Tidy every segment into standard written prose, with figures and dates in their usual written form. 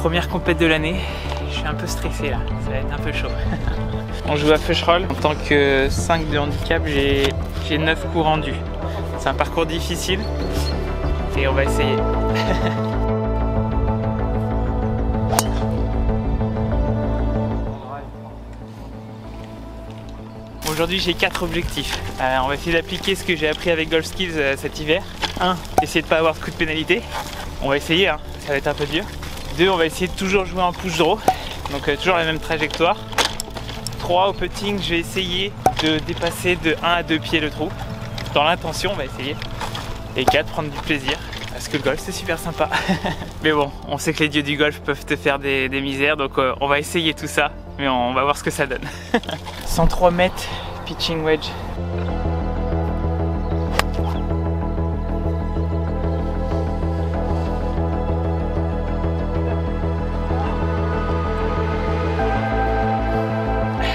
Première compète de l'année, je suis un peu stressé là, ça va être un peu chaud. On joue à Feucherolles. En tant que 5 de handicap, j'ai 9 coups rendus. C'est un parcours difficile et on va essayer. Aujourd'hui j'ai 4 objectifs. On va essayer d'appliquer ce que j'ai appris avec Golf Skills cet hiver. 1. Essayer de ne pas avoir de coup de pénalité. On va essayer, hein. Ça va être un peu dur. 2. On va essayer de toujours jouer en push draw. Donc toujours la même trajectoire. 3. Au putting, je vais essayer de dépasser de 1 à 2 pieds le trou. Dans l'intention, on va essayer. Et 4. Prendre du plaisir. Parce que le golf c'est super sympa. Mais bon, on sait que les dieux du golf peuvent te faire des misères. Donc on va essayer tout ça. Mais on va voir ce que ça donne. 103 mètres, pitching wedge.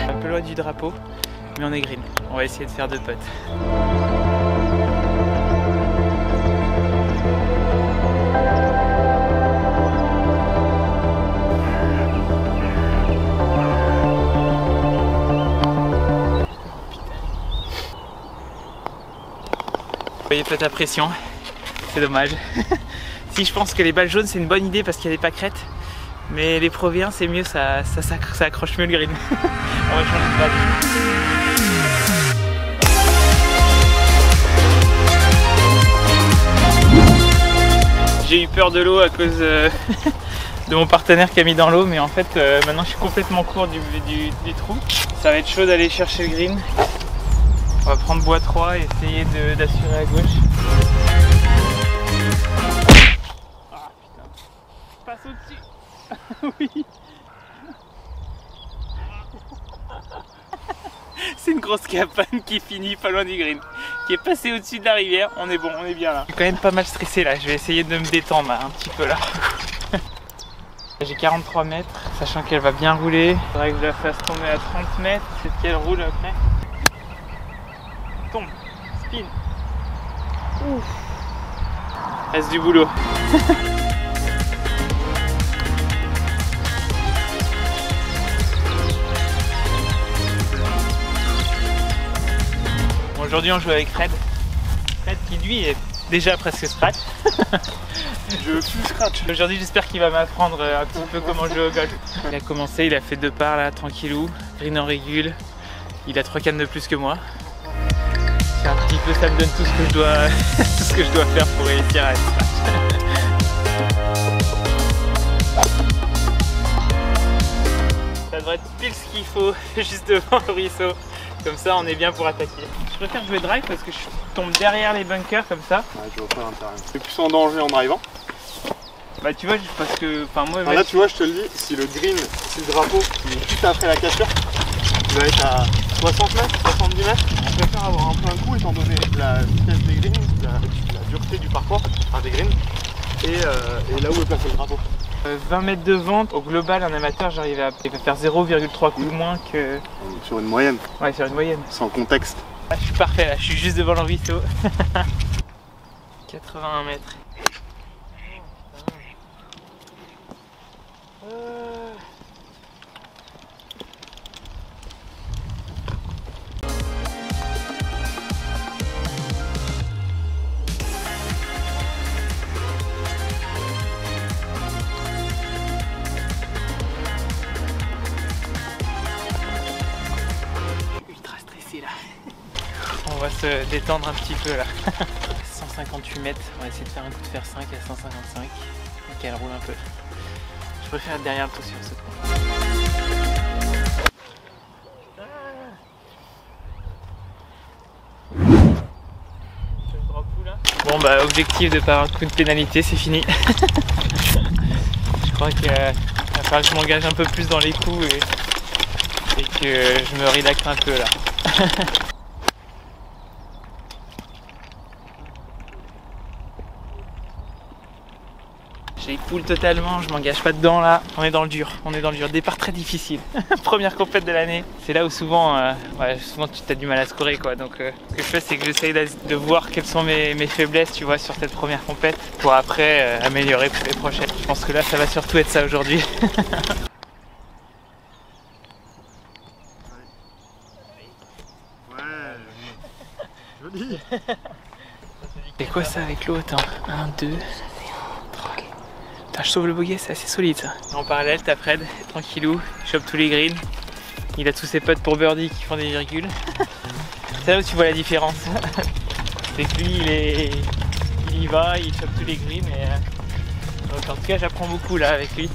Un peu loin du drapeau, mais on est green. On va essayer de faire 2 putts. Vous voyez peut-être la pression, c'est dommage. Si je pense que les balles jaunes c'est une bonne idée parce qu'il y a des pâquerettes, mais les Pro V1 c'est mieux, ça accroche mieux le green. On va changer de balle. J'ai eu peur de l'eau à cause de mon partenaire qui a mis dans l'eau, mais en fait maintenant je suis complètement court du trou. Ça va être chaud d'aller chercher le green. On va prendre bois 3 et essayer d'assurer à gauche. Ah putain, je passe au-dessus. Oui. C'est une grosse capane qui finit pas loin du green, qui est passée au-dessus de la rivière. On est bon, on est bien là. Je suis quand même pas mal stressé là, je vais essayer de me détendre là, un petit peu là. J'ai 43 mètres, sachant qu'elle va bien rouler. Il faudrait que je la fasse tomber à 30 mètres, c'est qu'elle roule après. Tombe, spin. Ouf. Reste du boulot. Bon, aujourd'hui on joue avec Fred. Fred qui lui est déjà presque scratch. Je veux plus scratch. Aujourd'hui j'espère qu'il va m'apprendre un petit peu comment jouer au golf. Il a commencé, il a fait 2 parts là, tranquillou. Green en régule. Il a 3 cannes de plus que moi. Un petit peu, ça me donne tout ce que je dois, tout ce que je dois faire pour réussir à être scratch. Ça devrait être pile ce qu'il faut juste devant le ruisseau. Comme ça on est bien pour attaquer. Je préfère jouer drive parce que je tombe derrière les bunkers comme ça. Ouais, je vois pas l'intérêt. C'est plus en danger en drivant. Bah tu vois, parce que moi là tu vois, je te le dis, si le green, si le drapeau il est juste après la cassure, il va être à 60 mètres, 70 mètres. On préfère avoir un peu un coup étant donné la vitesse des greens, la dureté du parcours, enfin des greens, et là où est placé le drapeau. 20 mètres de vente, au global un amateur j'arrive à faire 0,3 coups moins que... Sur une moyenne. Ouais, sur une moyenne. Sans contexte. Là, je suis parfait là, je suis juste devant le ruisseau. 81 mètres. On va se détendre un petit peu là. 158 mètres, on va essayer de faire un coup de fer 5 à 155 et qu'elle roule un peu. Je préfère être derrière le tout sur ce point. Bon bah objectif de pas avoir de coup de pénalité, c'est fini. Je crois qu'il va falloir que je m'engage un peu plus dans les coups et que je me relaxe un peu là. J'ai full totalement, je m'engage pas dedans là. On est dans le dur, on est dans le dur. Départ très difficile. Première compète de l'année. C'est là où souvent, souvent tu as du mal à scorer quoi. Donc ce que je fais, c'est que j'essaye de voir quelles sont mes faiblesses, tu vois, sur cette première compète pour après améliorer pour les prochaines. Je pense que là, ça va surtout être ça aujourd'hui. Joli. C'est quoi ça avec l'eau? Attends, 1, 2, 3. Putain, je sauve le bogey, c'est assez solide ça. En parallèle, t'as Fred, tranquillou, il chope tous les greens. Il a tous ses potes pour birdie qui font des virgules. C'est là où tu vois la différence. C'est que lui, il y va, il chope tous les greens. Donc en tout cas, j'apprends beaucoup là avec lui.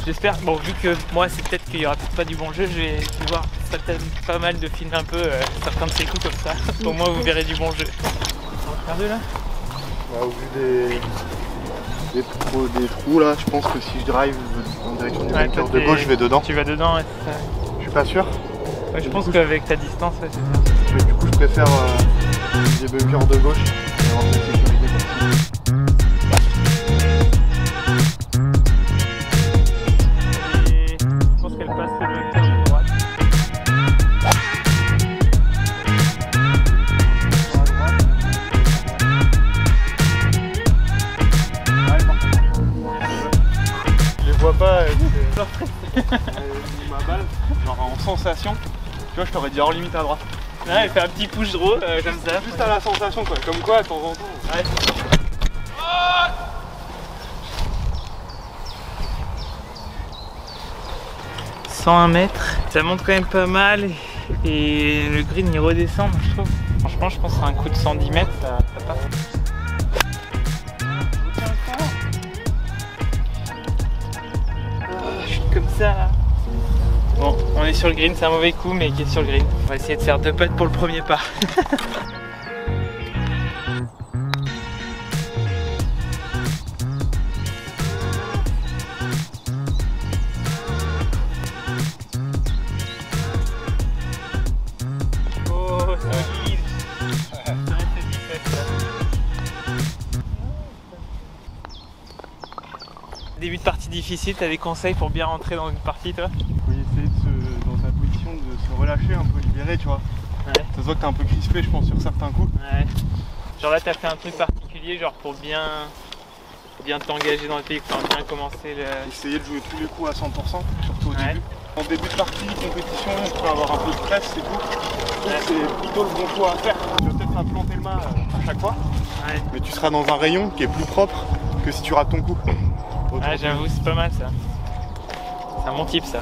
J'espère, bon, vu que moi, c'est peut-être qu'il y aura peut-être pas du bon jeu, je vais voir, ça peut-être pas mal de filmer un peu certains de ses coups comme ça. Au moins, vous verrez du bon jeu. On va faire deux là? Au vu des trous là, je pense que si je drive en direction du bunker de gauche, je vais dedans. Tu vas dedans, ouais, c'est ça. Je suis pas sûr. Ouais, je pense qu'avec ta distance, ouais, c'est ça. Mais du coup, je préfère des bunkers de gauche et avoir de la sécurité possible. Je pense qu'elle passe le bunker de droite. Je les vois pas, ma balle, genre en sensation, tu vois, je t'aurais dit hors limite à droite. Ouais, il fait un petit push draw comme ça. Juste à la sensation quoi, comme quoi de temps en temps. Ouais. 101 mètres, ça monte quand même pas mal et le green il redescend, je trouve. Franchement, je pense que c'est un coup de 110 mètres, ça passe. Je suis comme ça là. Bon, on est sur le green, c'est un mauvais coup, mais qui est sur le green. On va essayer de faire 2 putts pour le premier pas. Oh, solide. Début de partie difficile, t'as des conseils pour bien rentrer dans une partie toi? Faut essayer dans ta position de se relâcher, un peu libéré, tu vois. Ouais. Ça se voit que t'es un peu crispé, je pense, sur certains coups. Ouais. Genre là, t'as fait un truc particulier, genre pour bien t'engager dans le pays, pour bien commencer le... Essayer de jouer tous les coups à 100%, surtout au Ouais. début. En début de partie, compétition, on peut avoir un peu de stress, c'est tout. C'est plutôt le bon choix à faire. Tu vas peut-être implanter le mât à chaque fois, Ouais. mais tu seras dans un rayon qui est plus propre que si tu rates ton coup. Ouais, j'avoue, c'est pas mal ça. C'est un bon type ça.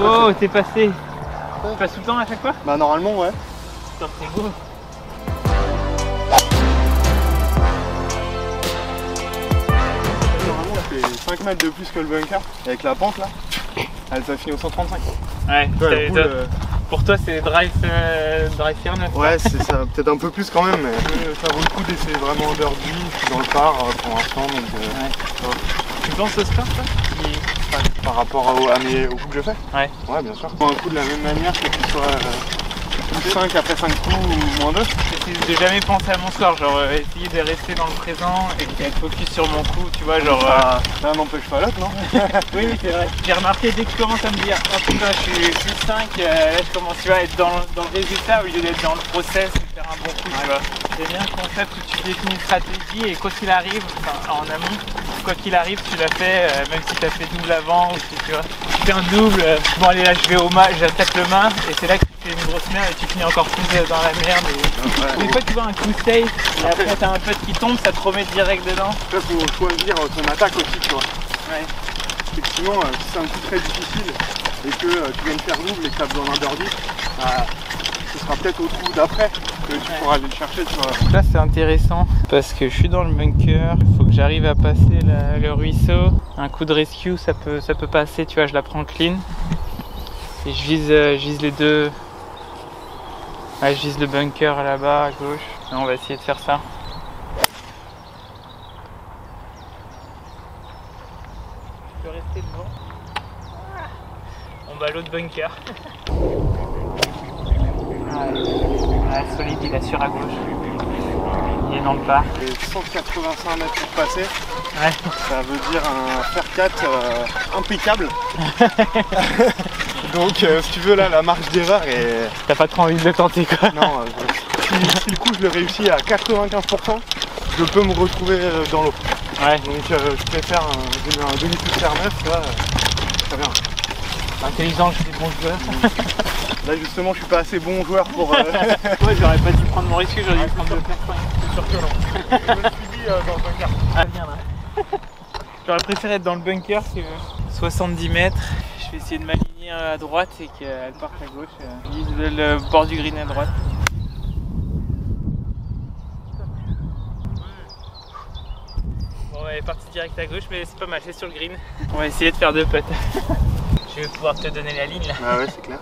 Oh, t'es passé. Tu passes tout le temps à chaque fois? Bah normalement, ouais. Top, c'est go. Normalement, on fait 5 mètres de plus que le bunker. Et avec la pente là, elle t'a fini au 135. Ouais, Ouais, pour toi c'est drive faire 9. ouais, c'est ça, peut-être un peu plus quand même, mais ça vaut le coup d'essayer vraiment en birdie. Je suis dans le par pour l'instant, donc Ouais. Tu penses au sport toi? par rapport aux coups que je fais. Ouais. Ouais, bien sûr. Un coup de la même manière que tu sois plus 5 après 5 coups ou moins 2. J'essaie de jamais penser à mon score, genre essayer de rester dans le présent et d'être focus sur mon coup, tu vois, genre... L'un n'empêche pas l'autre, non? Oui, c'est vrai. J'ai remarqué dès que je commence à me dire, oh putain, je suis plus 5, là je commence tu vois, à être dans le résultat au lieu d'être dans le process et faire un bon coup, tu vois. C'est bien le concept où tu définis une stratégie et quoi qu'il arrive, enfin, en amont, quoi qu'il arrive, tu l'as fait, même si tu as fait double avant ou si tu vois, tu fais un double, bon allez là je vais au mât, j'attaque le main et c'est là que tu fais une grosse merde et tu finis encore plus dans la merde. Et des fois tu vois un coup safe et après t'as un putt qui tombe, ça te remet direct dedans. Après, faut choisir ton attaque aussi, tu vois. Ouais. Effectivement, si c'est un coup très difficile et que tu viens de faire double et que tu as besoin d'un birdie, ce sera peut-être au trou d'après que tu pourras aller le chercher, tu vois. Là c'est intéressant parce que je suis dans le bunker, il faut que j'arrive à passer le ruisseau. Un coup de rescue ça peut passer, tu vois, je la prends clean. Et je vise les deux. Ouais, je vise le bunker là-bas à gauche. Et on va essayer de faire ça. bah l'autre bunker. Ouais, solide, il assure à gauche. Il est dans le pas. Et 185 mètres pour passer. Ouais. Ça veut dire un fer 4 impeccable. Donc si tu veux là la marge d'erreur est... T'as pas trop envie de le tenter quoi. Non, si le coup je le réussis à 95%, je peux me retrouver dans l'eau. Ouais. Donc je préfère un demi-pouce fer 9, là, très bien. Intelligent, je suis bon joueur. Là justement je suis pas assez bon joueur pour... Ouais, j'aurais pas dû prendre mon risque, j'aurais dû prendre le fer 5. C'est sûr que non. Je me suis dit dans le bunker. Ah bien là. J'aurais préféré être dans le bunker que 70 mètres. Je vais essayer de m'aligner à droite et qu'elle parte à gauche. Vise le bord du green à droite. Bon, elle est partie direct à gauche, mais c'est pas mal, c'est sur le green. On va essayer de faire 2 putts. Je vais pouvoir te donner la ligne là. Ah ouais, c'est clair.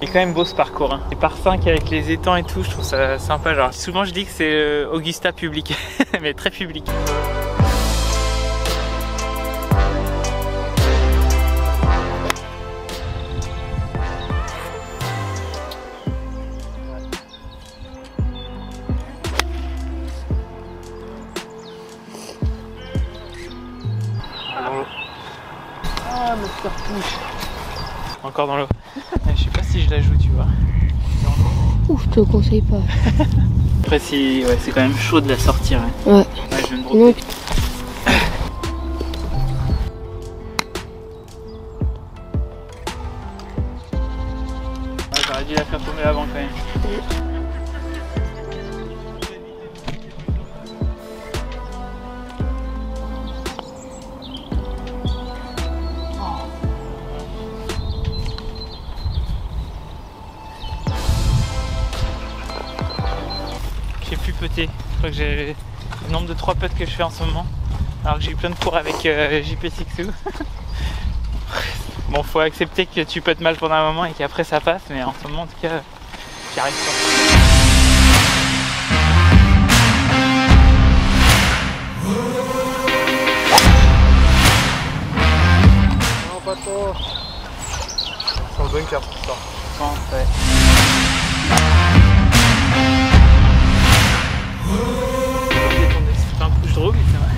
Il est quand même beau ce parcours, hein. Les par 5 avec les étangs et tout, je trouve ça sympa. Genre, souvent je dis que c'est Augusta public, mais très public. Ah, me surpouche. Encore dans l'eau. Je sais pas si je la joue, tu vois. Ouf, je te le conseille pas. Après, si, ouais, c'est quand même chaud de la sortir. Hein. Ouais. Ouais, je vais me dropper. Non, Ouais, j'aurais dû la faire tomber avant quand même. J'ai plus puté. Je crois que j'ai le nombre de 3 putts que je fais en ce moment. Alors que j'ai eu plein de cours avec JP Sixou. Bon, faut accepter que tu puttes mal pendant un moment et qu'après ça passe, mais en ce moment en tout cas, j'y arrive pas. Non, pas trop. C'est un bunker pour ça. Je pense, ouais. C'est pas un push draw, mais c'est vrai.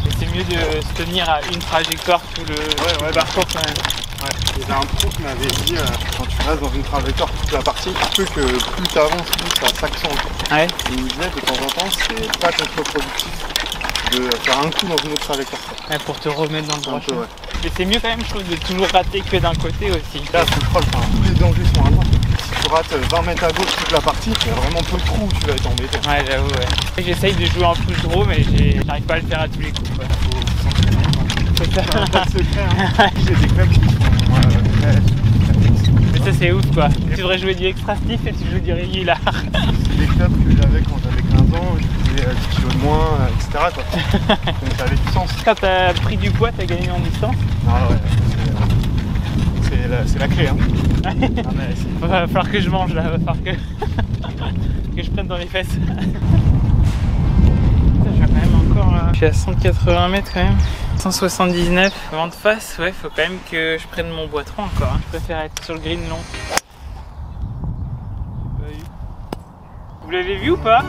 Mais c'est mieux de se tenir à une trajectoire tout le parcours quand même. Ouais. Il y avait un pro qui m'avait dit quand tu restes dans une trajectoire toute la partie, tu peux que plus tu avances, plus ça s'accentue. Ouais. Et il me disait de temps en temps, c'est pas contre-productif de faire un coup dans une autre trajectoire. Ouais, pour te remettre dans le droit. Un peu, ouais. Mais c'est mieux quand même, je trouve, de toujours rater que d'un côté aussi. Là, c'est le troll, enfin, tous les dangers sont à droite. Si tu rates 20 mètres à gauche toute la partie, il y a vraiment peu de trous où tu vas être embêté. Ouais, j'avoue, ouais. J'essaye de jouer en push draw, mais j'arrive pas à le faire à tous les coups, quoi. C'est ça. C'est pas de secret, hein. J'ai des clubs qui sont Mais ça, c'est ouf, quoi. Tu devrais jouer du extra stiff et tu joues du régular. c'est des clubs que j'avais quand j'avais 15 ans, je faisais 10 kilos de moins, etc. Quoi. Donc ça avait du sens. Quand t'as pris du poids, t'as gagné en distance. Ah ouais, c'est la clé. Hein. Ah, mais Va falloir que je mange là, va falloir que, que je prenne dans les fesses. Je suis quand même encore là. Je suis à 180 mètres quand même. 179 vent de face, ouais, faut quand même que je prenne mon boîtron encore. Hein. Je préfère être sur le green long. Vous l'avez vu ou pas?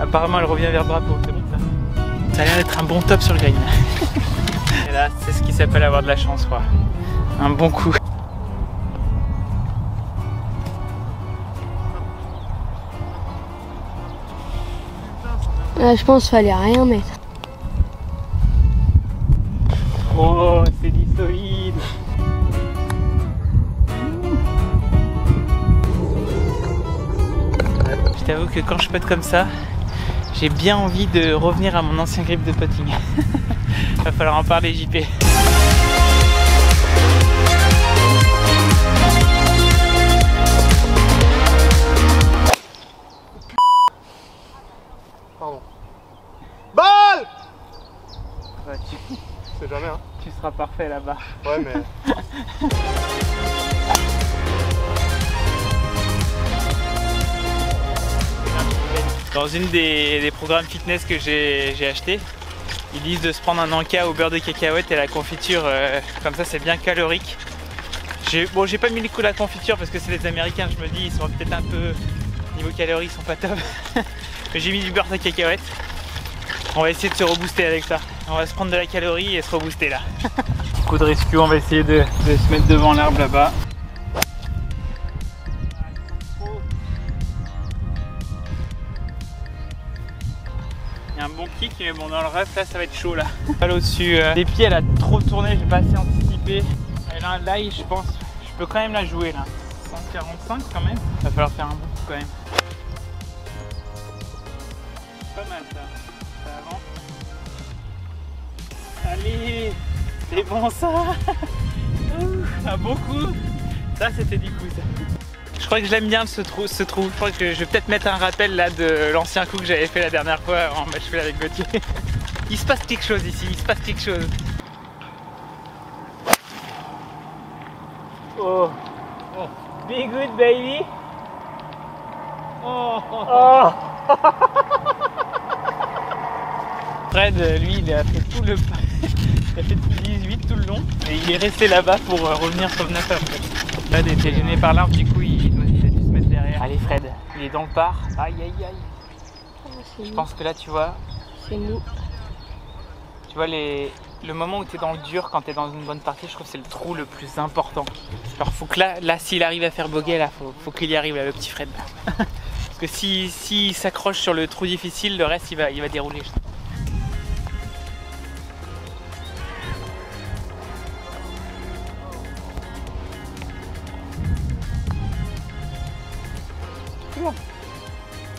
Apparemment elle revient vers le drapeau, c'est bon ça. Ça a l'air d'être un bon top sur le green. Et là, c'est ce qui s'appelle avoir de la chance, quoi. Un bon coup. Là, je pense qu'il fallait rien mettre. Oh, c'est dit solide. Je t'avoue que quand je putt comme ça, j'ai bien envie de revenir à mon ancien grip de putting. Va falloir en parler, JP. pardon. Balle! Ouais, C'est jamais, hein. tu seras parfait là-bas. Ouais, mais... Dans une des programmes fitness que j'ai acheté, ils disent de se prendre un encas au beurre de cacahuète et la confiture, comme ça c'est bien calorique. Bon, j'ai pas mis le coup de la confiture parce que c'est les Américains, je me dis ils sont peut-être un peu, niveau calories ils sont pas top. Mais j'ai mis du beurre de cacahuète. On va essayer de se rebooster avec ça. On va se prendre de la calorie et se rebooster là. Coup de rescue, on va essayer de se mettre devant l'arbre là-bas. Il y a un bon kick, mais bon, dans le reste là ça va être chaud là. Pas au-dessus des pieds, elle a trop tourné, j'ai pas assez anticipé. Elle a un lie, je pense. Je peux quand même la jouer là. 145 quand même. Va falloir faire un bon coup quand même. Pas mal ça. Ça avance. Allez, c'est bon ça. Un bon coup. Ça c'était du coup ça. Je crois que je l'aime bien ce trou. Je crois que je vais peut-être mettre un rappel là de l'ancien coup que j'avais fait la dernière fois en match fait avec Gauthier. Il se passe quelque chose ici, il se passe quelque chose. Oh, oh. Be good baby. Oh, oh, oh. Fred, lui, il a fait tout le il a fait tout le 18 tout le long et il est resté là-bas pour revenir sur le 9 après. Fred était gêné par l'arbre, du coup il a dû se mettre derrière. Allez Fred, il est dans le par. Aïe aïe aïe. Je pense que là tu vois. C'est mou. Tu vois le moment où tu es dans le dur quand tu es dans une bonne partie, je trouve que c'est le trou le plus important. Alors faut que là s'il arrive à faire bogey, là faut qu'il y arrive là, le petit Fred. Parce que s'il s'accroche sur le trou difficile, le reste il va dérouler.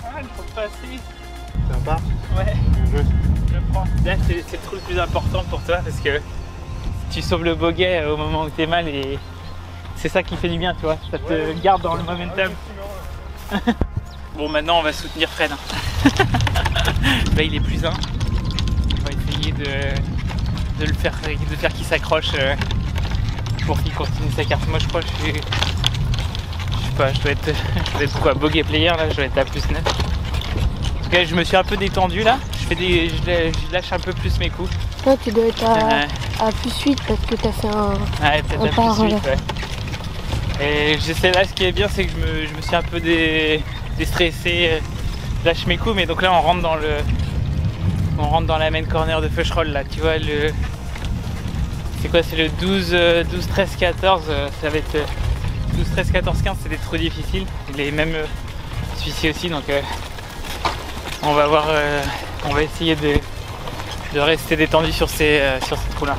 Ah, il faut passer. Sympa. Ouais. Jeu. Je prends. Là c'est le trou le plus important pour toi parce que tu sauves le bogey au moment où t'es mal et c'est ça qui fait du bien, tu vois. Ça te garde dans le momentum. Bon, maintenant on va soutenir Fred. Là il est plus 1. On va essayer de le faire qu'il s'accroche pour qu'il continue sa carte. Moi je crois que je sais pas, je dois être quoi, bogey player là, je dois être à plus 9. Parce que je me suis un peu détendu là, je lâche un peu plus mes coups. Toi tu dois être à plus 8 parce que t'as fait un. Ouais, peut-être à plus 8, ouais. Et j'essaie là, ce qui est bien c'est que je me suis un peu déstressé, je lâche mes coups, mais donc là on rentre dans la main corner de Feucherolles là, tu vois c'est quoi, c'est le 12, 13, 14, ça va être 12, 13, 14, 15, c'est des trous difficiles, les mêmes celui-ci aussi, donc on va voir, on va essayer de rester détendu sur ces trous là.